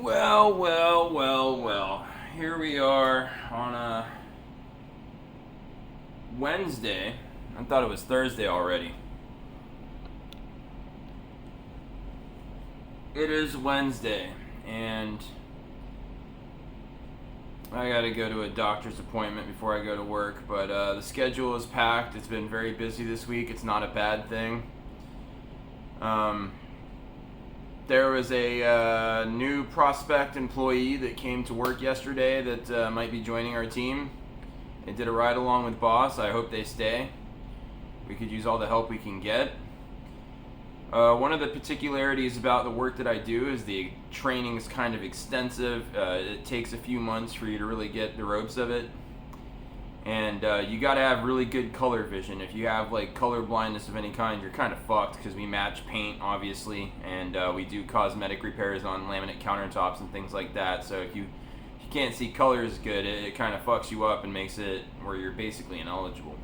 Well. Here we are on a Wednesday. I thought it was Thursday already. It is Wednesday, and I gotta go to a doctor's appointment before I go to work, but the schedule is packed. It's been very busy this week. It's not a bad thing. There was a new prospect employee that came to work yesterday that might be joining our team. They did a ride along with boss. I hope they stay. We could use all the help we can get. One of the particularities about the work that I do is the training is kind of extensive. It takes a few months for you to really get the ropes of it. And you gotta have really good color vision. If you have like color blindness of any kind, you're kind of fucked because we match paint, obviously, and we do cosmetic repairs on laminate countertops and things like that. So if you can't see colors good, it kind of fucks you up and makes it where you're basically ineligible.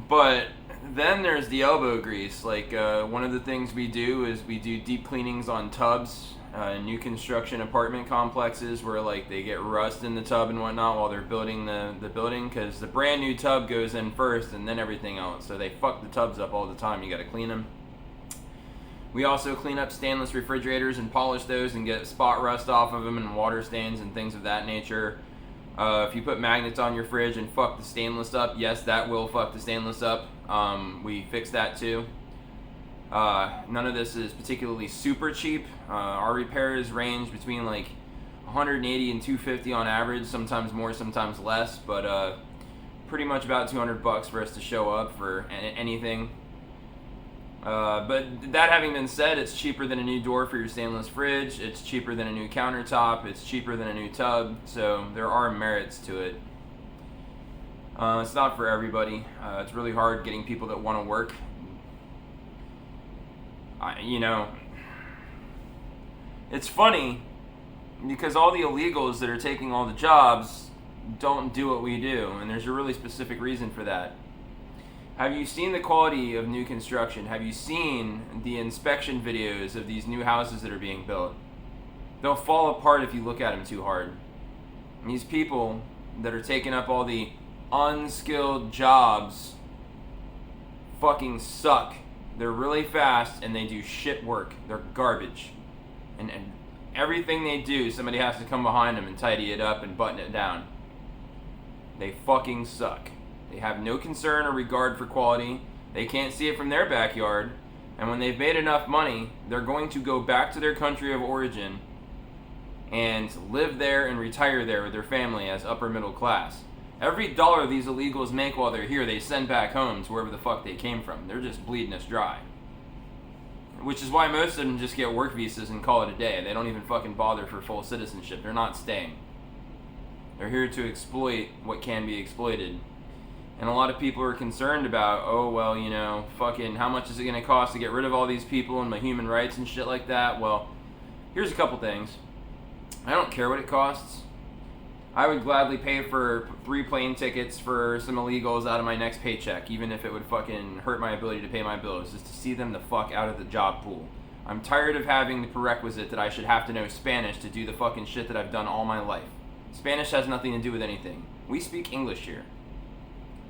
But then there's the elbow grease. Like one of the things we do is we do deep cleanings on tubs. New construction apartment complexes where like they get rust in the tub and whatnot while they're building the building, because the brand new tub goes in first and then everything else, so they fuck the tubs up all the time. You got to clean them. We also clean up stainless refrigerators and polish those and get spot rust off of them and water stains and things of that nature. If you put magnets on your fridge and fuck the stainless up, yes, that will fuck the stainless up. We fix that too. None of this is particularly super cheap. Our repairs range between like 180 and 250 on average, sometimes more, sometimes less, but pretty much about $200 for us to show up for anything. But that having been said, it's cheaper than a new door for your stainless fridge, it's cheaper than a new countertop, it's cheaper than a new tub, so there are merits to it. It's not for everybody. It's really hard getting people that want to work. It's funny because all the illegals that are taking all the jobs don't do what we do, and there's a really specific reason for that. Have you seen the quality of new construction? Have you seen the inspection videos of these new houses that are being built? They'll fall apart if you look at them too hard. And these people that are taking up all the unskilled jobs fucking suck. They're really fast and they do shit work. They're garbage. And everything they do, somebody has to come behind them and tidy it up and button it down. They fucking suck. They have no concern or regard for quality. They can't see it from their backyard. And when they've made enough money, they're going to go back to their country of origin and live there and retire there with their family as upper middle class. Every dollar these illegals make while they're here, they send back home to wherever the fuck they came from. They're just bleeding us dry. Which is why most of them just get work visas and call it a day. They don't even fucking bother for full citizenship. They're not staying. They're here to exploit what can be exploited. And a lot of people are concerned about, fucking how much is it going to cost to get rid of all these people and my human rights and shit like that. Well, here's a couple things. I don't care what it costs. I would gladly pay for 3 plane tickets for some illegals out of my next paycheck, even if it would fucking hurt my ability to pay my bills, just to see them the fuck out of the job pool. I'm tired of having the prerequisite that I should have to know Spanish to do the fucking shit that I've done all my life. Spanish has nothing to do with anything. We speak English here.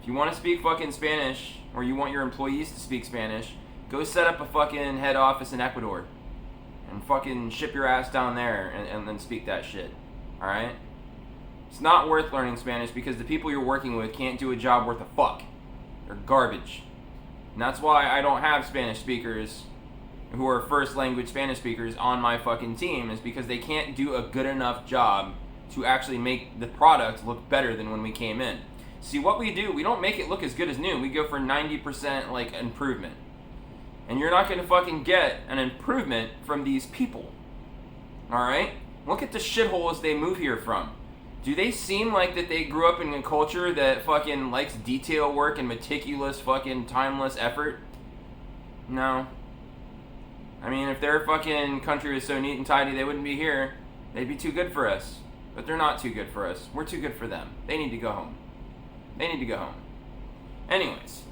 If you want to speak fucking Spanish, or you want your employees to speak Spanish, go set up a fucking head office in Ecuador and fucking ship your ass down there and then speak that shit. Alright? It's not worth learning Spanish because the people you're working with can't do a job worth a fuck. They're garbage. And that's why I don't have Spanish speakers who are first language Spanish speakers on my fucking team, is because they can't do a good enough job to actually make the product look better than when we came in. See, what we do, we don't make it look as good as new. We go for 90% like improvement. And you're not gonna fucking get an improvement from these people. Alright? Look at the shitholes they move here from. Do they seem like that they grew up in a culture that fucking likes detail work and meticulous fucking timeless effort? No. I mean, if their fucking country was so neat and tidy, they wouldn't be here. They'd be too good for us. But they're not too good for us. We're too good for them. They need to go home. They need to go home. Anyways.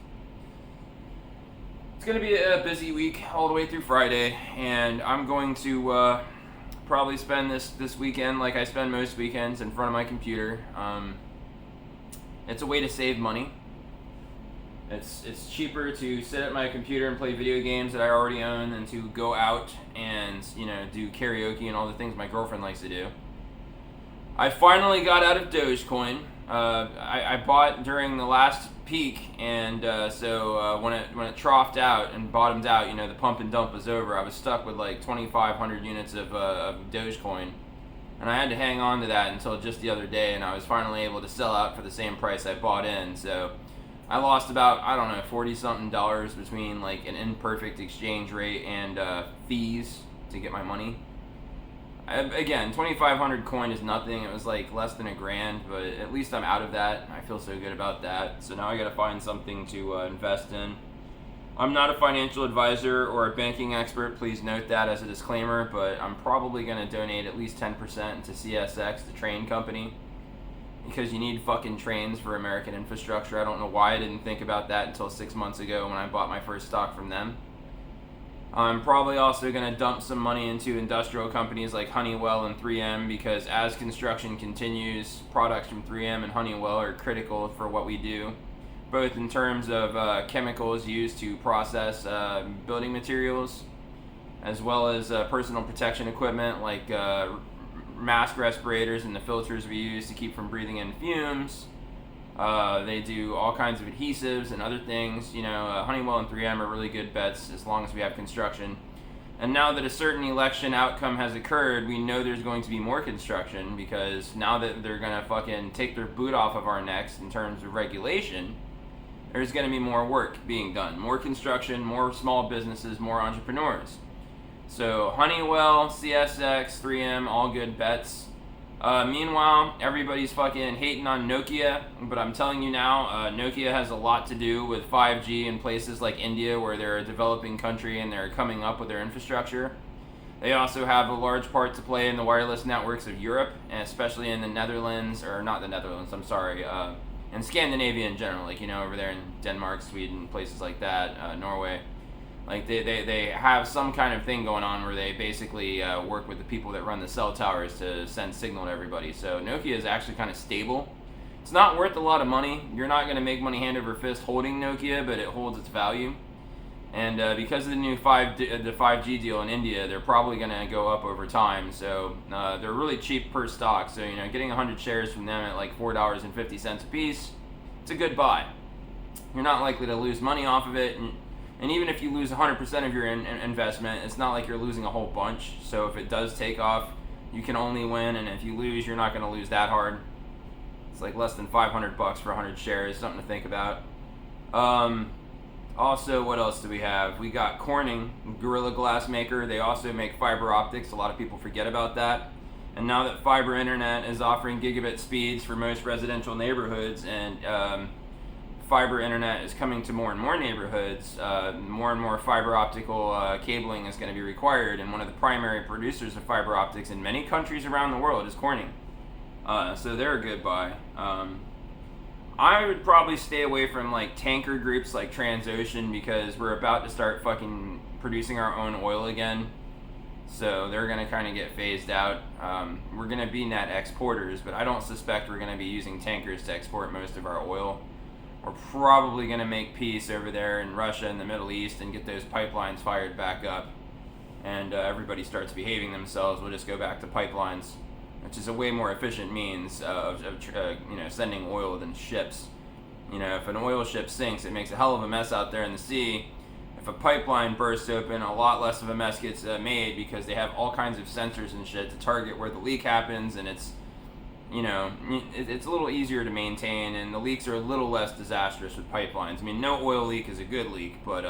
It's going to be a busy week all the way through Friday, and I'm going to probably spend this weekend like I spend most weekends in front of my computer. It's a way to save money. It's cheaper to sit at my computer and play video games that I already own than to go out and do karaoke and all the things my girlfriend likes to do. I finally got out of Dogecoin. I bought during the last peak, and so when it troughed out and bottomed out, the pump and dump was over. I was stuck with like 2,500 units of Dogecoin, and I had to hang on to that until just the other day, and I was finally able to sell out for the same price I bought in. So I lost about, I don't know, $40-something between like an imperfect exchange rate and fees to get my money. Again, 2,500 coin is nothing. It was like less than $1,000, but at least I'm out of that. I feel so good about that. So now I gotta find something to invest in. I'm not a financial advisor or a banking expert, please note that as a disclaimer, but I'm probably gonna donate at least 10% to CSX, the train company, because you need fucking trains for American infrastructure. I don't know why I didn't think about that until 6 months ago when I bought my first stock from them. I'm probably also going to dump some money into industrial companies like Honeywell and 3M, because as construction continues, products from 3M and Honeywell are critical for what we do, both in terms of chemicals used to process building materials, as well as personal protection equipment like mask respirators and the filters we use to keep from breathing in fumes. They do all kinds of adhesives and other things. Honeywell and 3M are really good bets as long as we have construction. And now that a certain election outcome has occurred, we know there's going to be more construction, because now that they're going to fucking take their boot off of our necks in terms of regulation, there's going to be more work being done. More construction, more small businesses, more entrepreneurs. So Honeywell, CSX, 3M, all good bets. Meanwhile, everybody's fucking hating on Nokia, but I'm telling you now, Nokia has a lot to do with 5G in places like India, where they're a developing country and they're coming up with their infrastructure. They also have a large part to play in the wireless networks of Europe, and especially in the Netherlands, or not the Netherlands, I'm sorry, in Scandinavia in general, like, over there in Denmark, Sweden, places like that, Norway. Like, they have some kind of thing going on where they basically work with the people that run the cell towers to send signal to everybody. So Nokia is actually kind of stable. It's not worth a lot of money. You're not going to make money hand over fist holding Nokia, but it holds its value. And because of the new 5G deal in India, they're probably going to go up over time. So they're really cheap per stock. So, getting 100 shares from them at like $4.50 a piece, it's a good buy. You're not likely to lose money off of it. And even if you lose 100% of your investment, it's not like you're losing a whole bunch. So if it does take off, you can only win. And if you lose, you're not going to lose that hard. It's like less than $500 for 100 shares, something to think about. Also, what else do we have? We got Corning, Gorilla Glass maker. They also make fiber optics. A lot of people forget about that. And now that fiber internet is offering gigabit speeds for most residential neighborhoods, and fiber internet is coming to more and more neighborhoods, more and more fiber optical cabling is going to be required, and one of the primary producers of fiber optics in many countries around the world is Corning. So they're a good buy. I would probably stay away from like tanker groups like Transocean, because we're about to start fucking producing our own oil again. So they're going to kind of get phased out. We're going to be net exporters, but I don't suspect we're going to be using tankers to export most of our oil. We're probably going to make peace over there in Russia and the Middle East and get those pipelines fired back up. And everybody starts behaving themselves. We'll just go back to pipelines, which is a way more efficient means of sending oil than ships. If an oil ship sinks, it makes a hell of a mess out there in the sea. If a pipeline bursts open, a lot less of a mess gets made, because they have all kinds of sensors and shit to target where the leak happens, and it's a little easier to maintain, and the leaks are a little less disastrous with pipelines. I mean, no oil leak is a good leak, but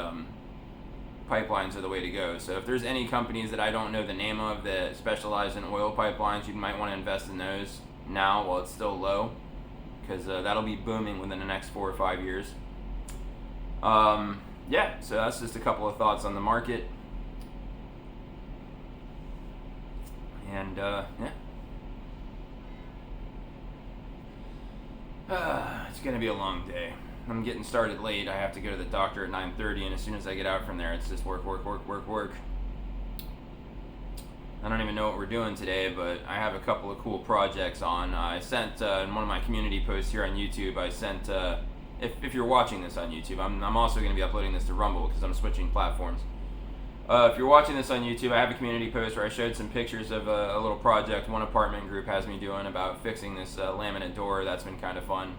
pipelines are the way to go. So if there's any companies that I don't know the name of that specialize in oil pipelines, you might want to invest in those now while it's still low, because that'll be booming within the next 4 or 5 years. So that's just a couple of thoughts on the market. And it's going to be a long day. I'm getting started late. I have to go to the doctor at 9:30, and as soon as I get out from there, it's just work. I don't even know what we're doing today, but I have a couple of cool projects on. I sent in one of my community posts here on YouTube. I sent if you're watching this on YouTube, I'm also going to be uploading this to Rumble because I'm switching platforms. If you're watching this on YouTube, I have a community post where I showed some pictures of a little project one apartment group has me doing about fixing this laminate door. That's been kind of fun.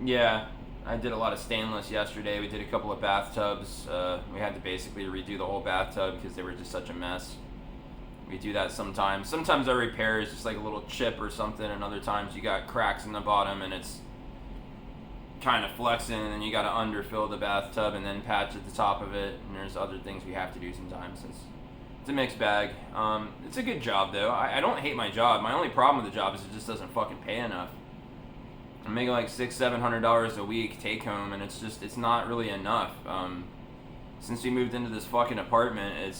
Yeah, I did a lot of stainless yesterday. We did a couple of bathtubs. We had to basically redo the whole bathtub because they were just such a mess. We do that sometimes. Sometimes our repair is just like a little chip or something, and other times you got cracks in the bottom and it's kind of flexing, and then you got to underfill the bathtub and then patch at the top of it, and there's other things we have to do sometimes. It's a mixed bag. It's a good job though. I don't hate my job. My only problem with the job is it just doesn't fucking pay enough. I'm making like $600-700 a week take home, and it's not really enough. Since we moved into this fucking apartment,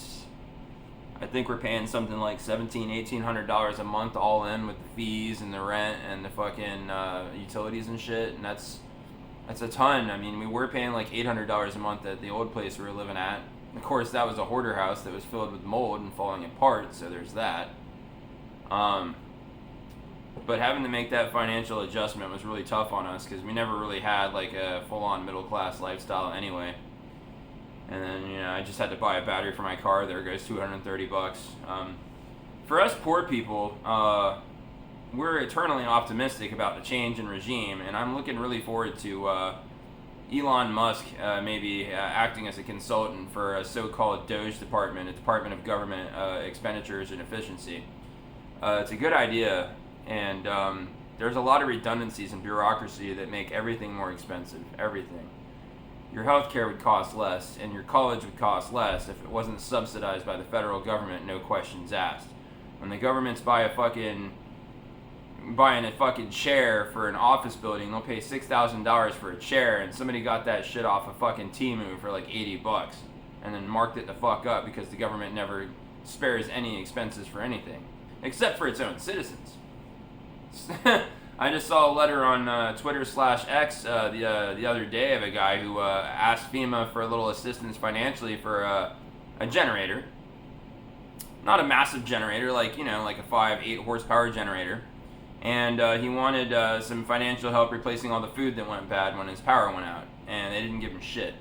I think we're paying something like $1,700-1,800 a month all in with the fees and the rent and the fucking utilities and shit, and that's a ton. I mean, we were paying like $800 a month at the old place we were living at. Of course, that was a hoarder house that was filled with mold and falling apart, so there's that. But having to make that financial adjustment was really tough on us because we never really had like a full-on middle-class lifestyle anyway. And then, I just had to buy a battery for my car. There goes $230. For us poor people, we're eternally optimistic about the change in regime, and I'm looking really forward to Elon Musk maybe acting as a consultant for a so-called DOGE department, a Department of Government Expenditures and Efficiency. It's a good idea, and there's a lot of redundancies and bureaucracy that make everything more expensive, everything. Your healthcare would cost less, and your college would cost less if it wasn't subsidized by the federal government, no questions asked. When the government's buying a fucking chair for an office building, they'll pay $6,000 for a chair, and somebody got that shit off of fucking Temu for like $80, and then marked it the fuck up because the government never spares any expenses for anything, except for its own citizens. I just saw a letter on Twitter/X the other day of a guy who asked FEMA for a little assistance financially for a generator. Not a massive generator, like a 5-8 horsepower generator. And he wanted some financial help replacing all the food that went bad when his power went out. And they didn't give him shit.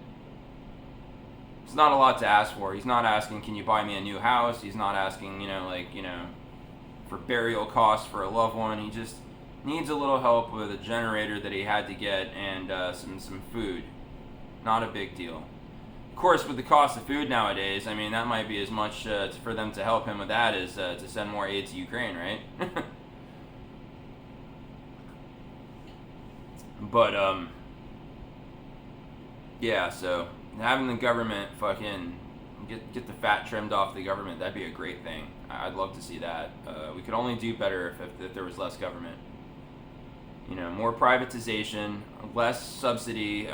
It's not a lot to ask for. He's not asking, can you buy me a new house? He's not asking, for burial costs for a loved one. He just needs a little help with a generator that he had to get and some food. Not a big deal. Of course, with the cost of food nowadays, I mean, that might be as much for them to help him with that as to send more aid to Ukraine, right? But, yeah, so having the government fucking get the fat trimmed off the government, that'd be a great thing. I'd love to see that. We could only do better if there was less government. More privatization, less subsidy,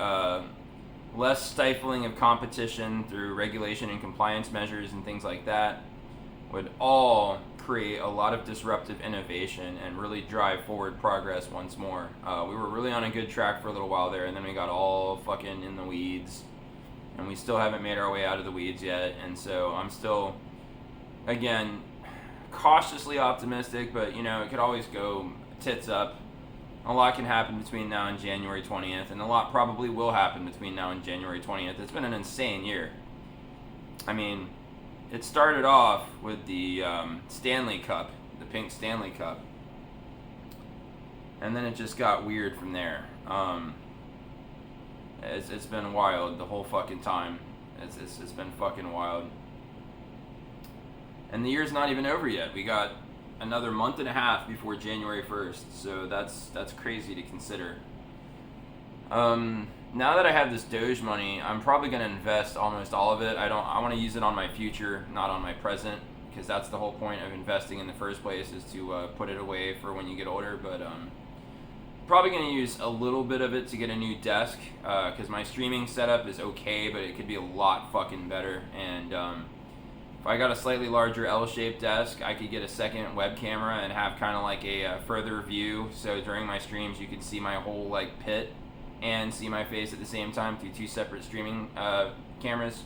less stifling of competition through regulation and compliance measures and things like that would all create a lot of disruptive innovation and really drive forward progress once more. We were really on a good track for a little while there, and then we got all fucking in the weeds, and we still haven't made our way out of the weeds yet. And so I'm still, again, cautiously optimistic, but it could always go tits up. A lot can happen between now and January 20th, and a lot probably will happen between now and January 20th. It's been an insane year. I mean, it started off with the Stanley Cup, the pink Stanley Cup, and then it just got weird from there. It's been wild the whole fucking time. It's been fucking wild. And the year's not even over yet. We got another month and a half before January 1st, so that's crazy to consider. Now that I have this Doge money, I'm probably going to invest almost all of it. I want to use it on my future, not on my present, because that's the whole point of investing in the first place, is to put it away for when you get older. But probably going to use a little bit of it to get a new desk, because my streaming setup is okay, but it could be a lot fucking better. And if I got a slightly larger L-shaped desk, I could get a second web camera and have kind of like a further view, so during my streams you could see my whole like pit and see my face at the same time through two separate streaming cameras.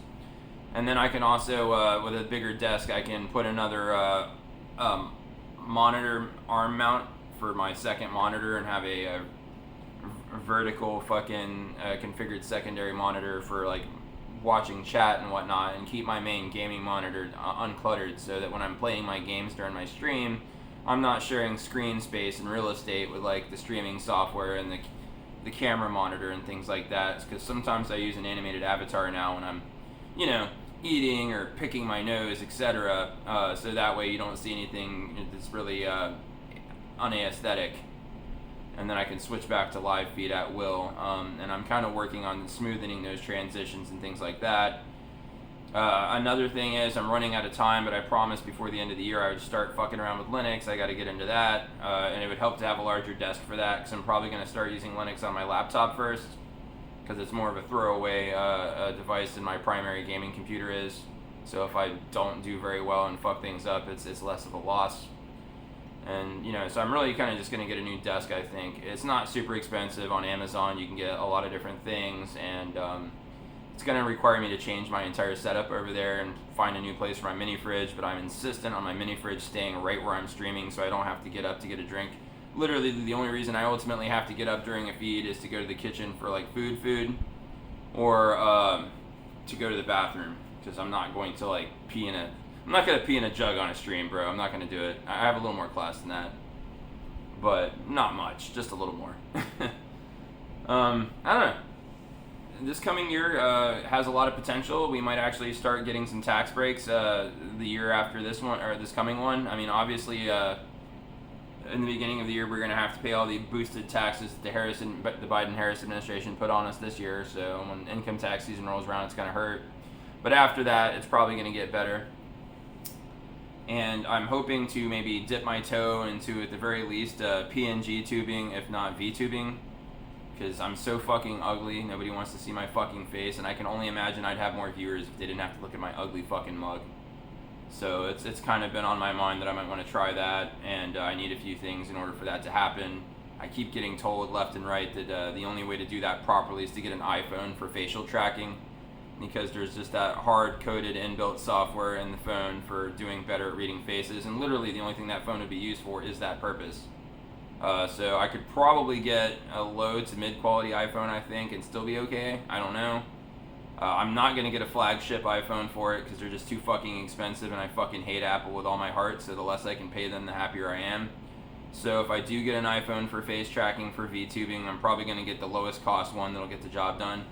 And then I can also, with a bigger desk, I can put another monitor arm mount for my second monitor and have a vertical fucking configured secondary monitor for like watching chat and whatnot, and keep my main gaming monitor uncluttered so that when I'm playing my games during my stream, I'm not sharing screen space and real estate with like the streaming software and the camera monitor and things like that. Because sometimes I use an animated avatar now when I'm, eating or picking my nose, etc. So that way you don't see anything that's really unaesthetic. And then I can switch back to live feed at will. And I'm kind of working on smoothing those transitions and things like that. Another thing is I'm running out of time, but I promised before the end of the year I would start fucking around with Linux. I got to get into that, and it would help to have a larger desk for that, because I'm probably going to start using Linux on my laptop first, because it's more of a throwaway device than my primary gaming computer is. So if I don't do very well and fuck things up, it's less of a loss. And so I'm really kind of just going to get a new desk. I think it's not super expensive on Amazon. You can get a lot of different things, and it's going to require me to change my entire setup over there and find a new place for my mini fridge. But I'm insistent on my mini fridge staying right where I'm streaming, so I don't have to get up to get a drink. Literally, the only reason I ultimately have to get up during a feed is to go to the kitchen for like food, or to go to the bathroom, because I'm not going to like pee in a. I'm not going to pee in a jug on a stream, bro. I'm not going to do it. I have a little more class than that. But not much. Just a little more. I don't know. This coming year has a lot of potential. We might actually start getting some tax breaks the year after this one, or this coming one. I mean, obviously, in the beginning of the year, we're going to have to pay all the boosted taxes that the Biden-Harris administration put on us this year. So when income tax season rolls around, it's going to hurt. But after that, it's probably going to get better. And I'm hoping to maybe dip my toe into, at the very least, PNG tubing, if not VTubing, because I'm so fucking ugly. Nobody wants to see my fucking face, and I can only imagine I'd have more viewers if they didn't have to look at my ugly fucking mug. So it's kind of been on my mind that I might want to try that, and I need a few things in order for that to happen. I keep getting told left and right that the only way to do that properly is to get an iPhone for facial tracking, because there's just that hard-coded inbuilt software in the phone for doing better at reading faces, and literally the only thing that phone would be used for is that purpose. So I could probably get a low to mid-quality iPhone, I think, and still be okay. I don't know. I'm not going to get a flagship iPhone for it, because they're just too fucking expensive, and I fucking hate Apple with all my heart, so the less I can pay them, the happier I am. So if I do get an iPhone for face tracking for VTubing, I'm probably going to get the lowest cost one that'll get the job done.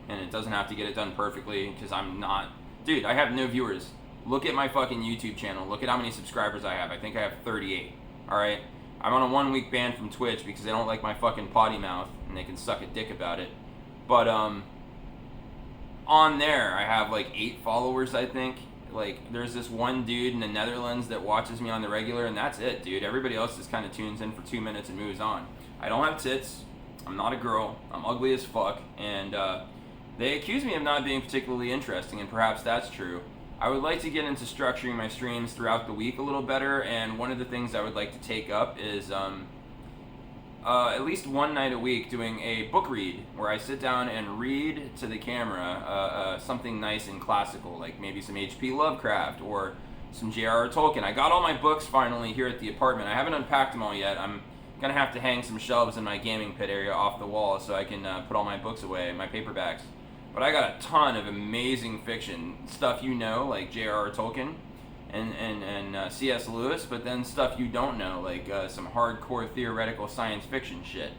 And it doesn't have to get it done perfectly, because I'm not... Dude, I have no viewers. Look at my fucking YouTube channel. Look at how many subscribers I have. I think I have 38. Alright? I'm on a 1-week ban from Twitch because they don't like my fucking potty mouth, and they can suck a dick about it. But, on there, I have like 8 followers, I think. Like, there's this one dude in the Netherlands that watches me on the regular, and that's it, dude. Everybody else just kind of tunes in for 2 minutes and moves on. I don't have tits. I'm not a girl. I'm ugly as fuck. And, they accuse me of not being particularly interesting, and perhaps that's true. I would like to get into structuring my streams throughout the week a little better, and one of the things I would like to take up is at least one night a week doing a book read, where I sit down and read to the camera something nice and classical, like maybe some H.P. Lovecraft or some J.R.R. Tolkien. I got all my books finally here at the apartment. I haven't unpacked them all yet. I'm going to have to hang some shelves in my gaming pit area off the wall so I can put all my books away, my paperbacks. But I got a ton of amazing fiction stuff, like J.R.R. Tolkien and C.S. Lewis, but then stuff you don't know, like some hardcore theoretical science fiction shit.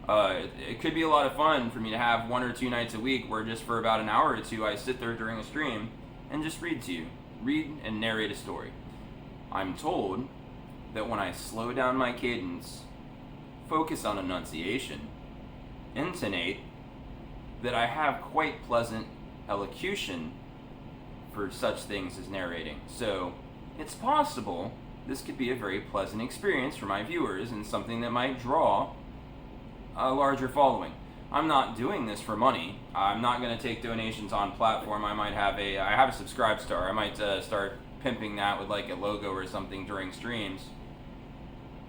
It could be a lot of fun for me to have 1 or 2 nights a week where just for about an hour or two I sit there during a stream and just read to you. Read and narrate a story. I'm told that when I slow down my cadence, focus on enunciation, intonate, that I have quite pleasant elocution for such things as narrating. So it's possible this could be a very pleasant experience for my viewers and something that might draw a larger following. I'm not doing this for money. I'm not going to take donations on platform. I have a Subscribe Star. I might start pimping that with like a logo or something during streams.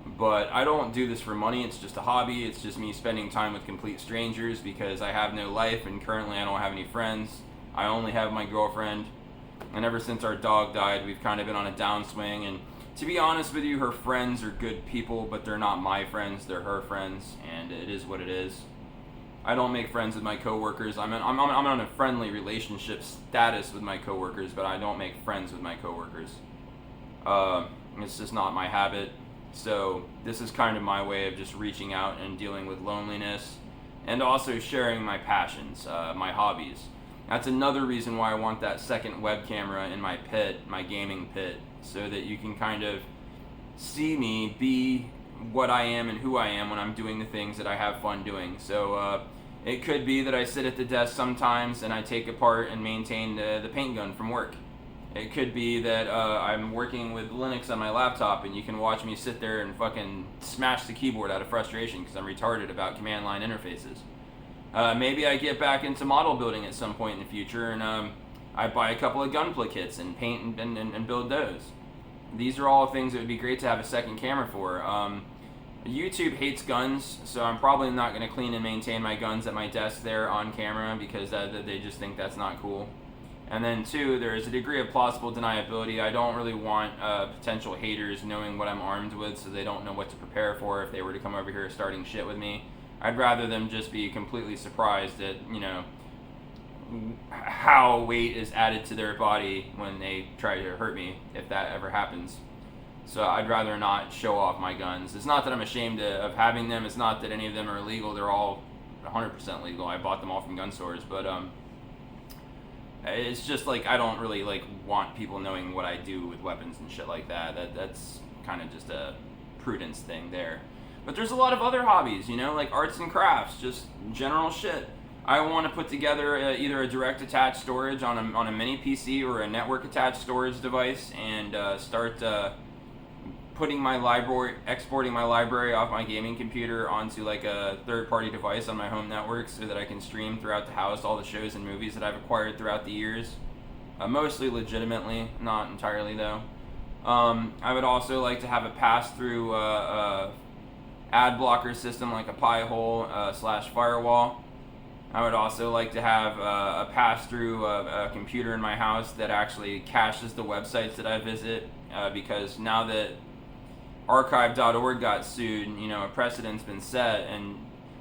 But I don't do this for money. It's just a hobby. It's just me spending time with complete strangers because I have no life and currently I don't have any friends. I only have my girlfriend, and ever since our dog died, we've kind of been on a downswing. And to be honest with you, her friends are good people, but they're not my friends, they're her friends, and it is what it is. I don't make friends with my coworkers. I'm on a friendly relationship status with my coworkers, but I don't make friends with my coworkers. It's just not my habit. So this is kind of my way of just reaching out and dealing with loneliness, and also sharing my passions, my hobbies. That's another reason why I want that second web camera in my pit, my gaming pit, so that you can kind of see me be what I am and who I am when I'm doing the things that I have fun doing. So it could be that I sit at the desk sometimes and I take apart and maintain the paint gun from work. It could be that I'm working with Linux on my laptop and you can watch me sit there and fucking smash the keyboard out of frustration because I'm retarded about command line interfaces. Maybe I get back into model building at some point in the future and I buy a couple of gunpla kits and paint and build those. These are all things that would be great to have a second camera for. YouTube hates guns, so I'm probably not going to clean and maintain my guns at my desk there on camera because they just think that's not cool. And then two, there is a degree of plausible deniability. I don't really want potential haters knowing what I'm armed with so they don't know what to prepare for if they were to come over here starting shit with me. I'd rather them just be completely surprised at, how weight is added to their body when they try to hurt me, if that ever happens. So I'd rather not show off my guns. It's not that I'm ashamed of having them. It's not that any of them are illegal. They're all 100% legal. I bought them all from gun stores. But it's just like I don't really want people knowing what I do with weapons and shit like that. That's kind of just a prudence thing there. But there's a lot of other hobbies, like arts and crafts, just general shit. I want to put together either a direct attached storage on a mini PC or a network attached storage device and start exporting my library off my gaming computer onto a third-party device on my home network so that I can stream throughout the house all the shows and movies that I've acquired throughout the years. Mostly legitimately, not entirely though. I would also like to have a pass-through ad blocker system like a Pi-hole / firewall. I would also like to have a pass-through a computer in my house that actually caches the websites that I visit because now that archive.org got sued, a precedent's been set, and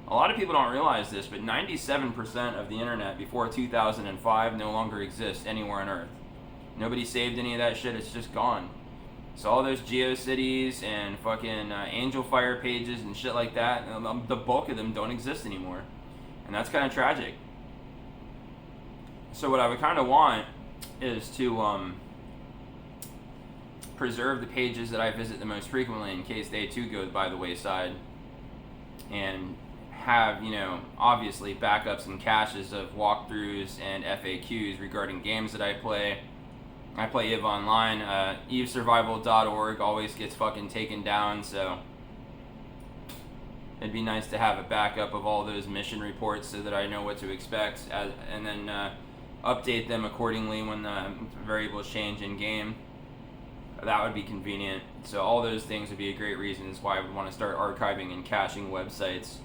a lot of people don't realize this, but 97% of the internet before 2005 no longer exists anywhere on Earth. Nobody saved any of that shit, it's just gone. So all those GeoCities and fucking Angel Fire pages and shit like that, the bulk of them don't exist anymore. And that's kind of tragic. So what I would kind of want is to preserve the pages that I visit the most frequently in case they too go by the wayside, and have, obviously backups and caches of walkthroughs and FAQs regarding games that I play. I play EVE Online. EveSurvival.org always gets fucking taken down, so it'd be nice to have a backup of all those mission reports so that I know what to expect, and then update them accordingly when the variables change in game. That would be convenient. So all those things would be a great reasons why I would want to start archiving and caching websites.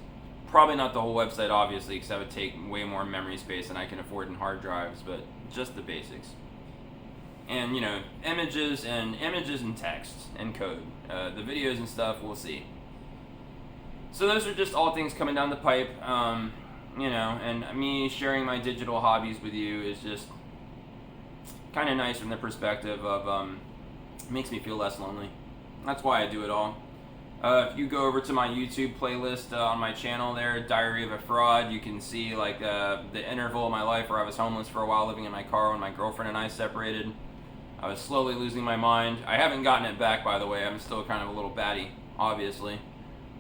Probably not the whole website, obviously, because that would take way more memory space than I can afford in hard drives, but just the basics. And, images and text and code. The videos and stuff, we'll see. So those are just all things coming down the pipe, and me sharing my digital hobbies with you is just kind of nice from the perspective of, makes me feel less lonely. That's why I do it all. If you go over to my YouTube playlist on my channel there, Diary of a Fraud, you can see the interval of my life where I was homeless for a while, living in my car when my girlfriend and I separated. I was slowly losing my mind. I haven't gotten it back, by the way. I'm still kind of a little batty, obviously.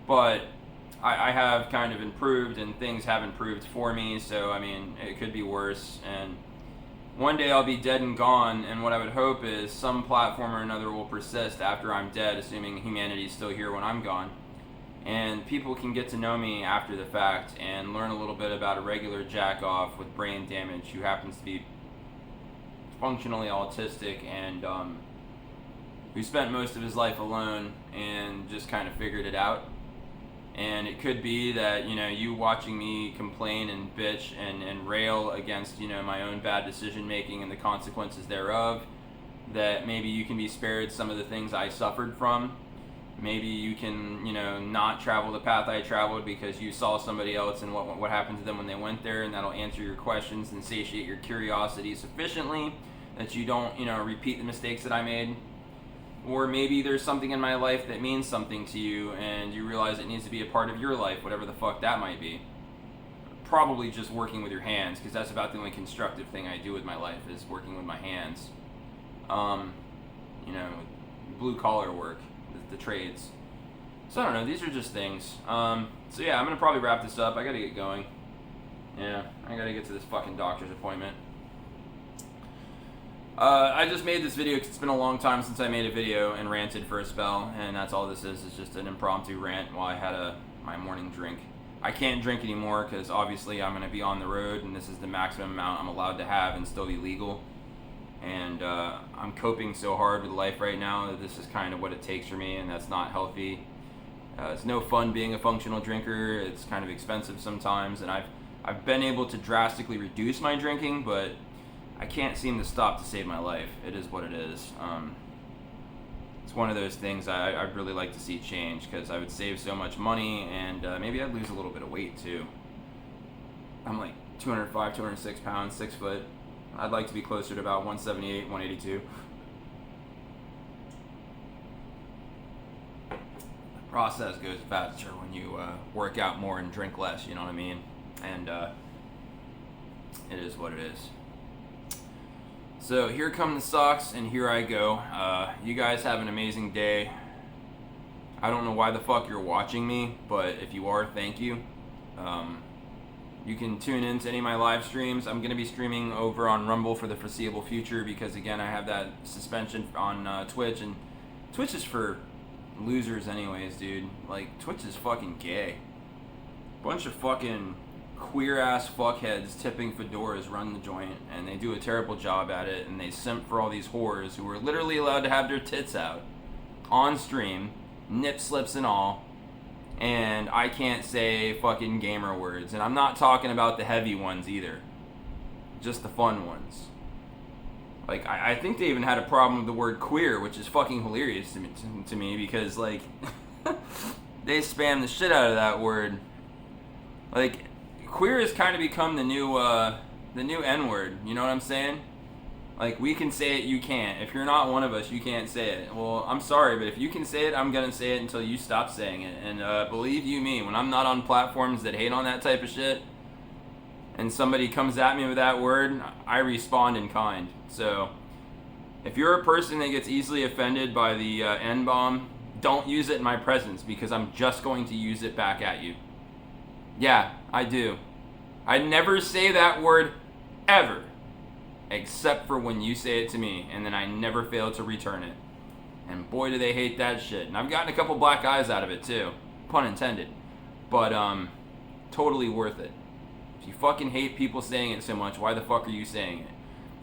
But I have kind of improved, and things have improved for me, so, it could be worse. And one day I'll be dead and gone, and what I would hope is some platform or another will persist after I'm dead, assuming humanity's still here when I'm gone. And people can get to know me after the fact and learn a little bit about a regular jack-off with brain damage who happens to be functionally autistic and who spent most of his life alone and just kind of figured it out. And it could be that, you watching me complain and bitch and rail against, my own bad decision making and the consequences thereof, that maybe you can be spared some of the things I suffered from. Maybe you can, not travel the path I traveled because you saw somebody else and what happened to them when they went there, and that'll answer your questions and satiate your curiosity sufficiently that you don't, repeat the mistakes that I made. Or maybe there's something in my life that means something to you and you realize it needs to be a part of your life, whatever the fuck that might be. Probably just working with your hands, because that's about the only constructive thing I do with my life is working with my hands. Blue collar work, the trades. So I don't know, these are just things. So yeah, I'm gonna probably wrap this up. I gotta get going. Yeah, I gotta get to this fucking doctor's appointment. I just made this video because it's been a long time since I made a video and ranted for a spell, and that's all this is just an impromptu rant while I had my morning drink. I can't drink anymore because obviously I'm going to be on the road, and this is the maximum amount I'm allowed to have and still be legal. And I'm coping so hard with life right now that this is kind of what it takes for me, and that's not healthy. It's no fun being a functional drinker. It's kind of expensive sometimes, and I've been able to drastically reduce my drinking, but I can't seem to stop to save my life. It is what it is. It's one of those things I'd really like to see change, because I would save so much money, and maybe I'd lose a little bit of weight too. I'm like 205, 206 pounds, 6 foot. I'd like to be closer to about 178, 182. The process goes faster when you work out more and drink less, you know what I mean? And it is what it is. So here come the socks, and here I go. You guys have an amazing day. I don't know why the fuck you're watching me, but if you are, thank you. You can tune in to any of my live streams. I'm going to be streaming over on Rumble for the foreseeable future because, again, I have that suspension on Twitch, and Twitch is for losers anyways, dude. Like, Twitch is fucking gay. Bunch of fucking queer-ass fuckheads tipping fedoras run the joint, and they do a terrible job at it, and they simp for all these whores who are literally allowed to have their tits out on stream, nip slips and all, and I can't say fucking gamer words, and I'm not talking about the heavy ones either, just the fun ones. Like, I think they even had a problem with the word queer, which is fucking hilarious to me because, like, they spam the shit out of that word. Like, queer has kind of become the new N-word, you know what I'm saying? Like, we can say it, you can't. If you're not one of us, you can't say it. Well, I'm sorry, but if you can say it, I'm gonna say it until you stop saying it. And believe you me, when I'm not on platforms that hate on that type of shit, and somebody comes at me with that word, I respond in kind. So, if you're a person that gets easily offended by the N-bomb, don't use it in my presence, because I'm just going to use it back at you. Yeah, I do. I never say that word ever, except for when you say it to me, and then I never fail to return it. And boy, do they hate that shit. And I've gotten a couple black eyes out of it too, pun intended. But totally worth it. If you fucking hate people saying it so much, why the fuck are you saying it?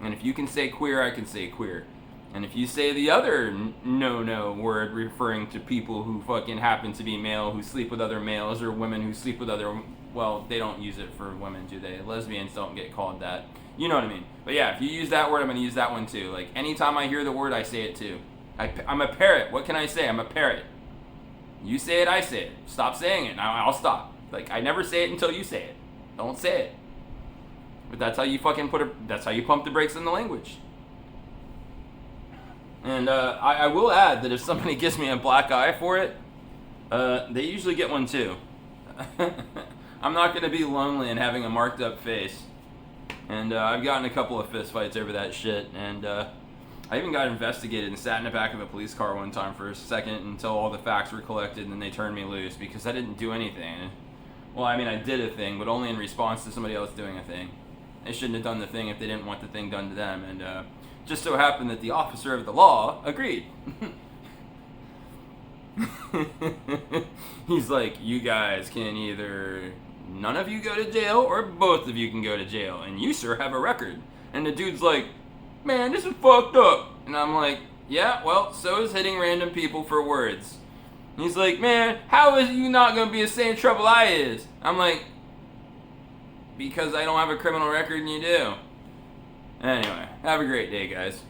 And if you can say queer, I can say queer. And if you say the other no word referring to people who fucking happen to be male, who sleep with other males, or women who sleep with other, well, they don't use it for women, do they? Lesbians don't get called that. You know what I mean? But yeah, if you use that word, I'm going to use that one too. Like, anytime I hear the word, I say it too. I'm a parrot. What can I say? I'm a parrot. You say it, I say it. Stop saying it. Now I'll stop. Like, I never say it until you say it. Don't say it. But that's how you fucking that's how you pump the brakes in the language. And I will add that if somebody gives me a black eye for it, they usually get one too. I'm not going to be lonely and having a marked up face. And I've gotten a couple of fist fights over that shit. And I even got investigated and sat in the back of a police car one time for a second until all the facts were collected, and then they turned me loose because I didn't do anything. Well, I mean, I did a thing, but only in response to somebody else doing a thing. They shouldn't have done the thing if they didn't want the thing done to them. And just so happened that the officer of the law agreed. He's like, you guys can either none of you go to jail or both of you can go to jail, and you, sir, have a record. And the dude's like, man, this is fucked up. And I'm like, yeah, well, so is hitting random people for words. He's like, man, how is you not going to be the same trouble I is? I'm like, because I don't have a criminal record and you do. Anyway, have a great day, guys.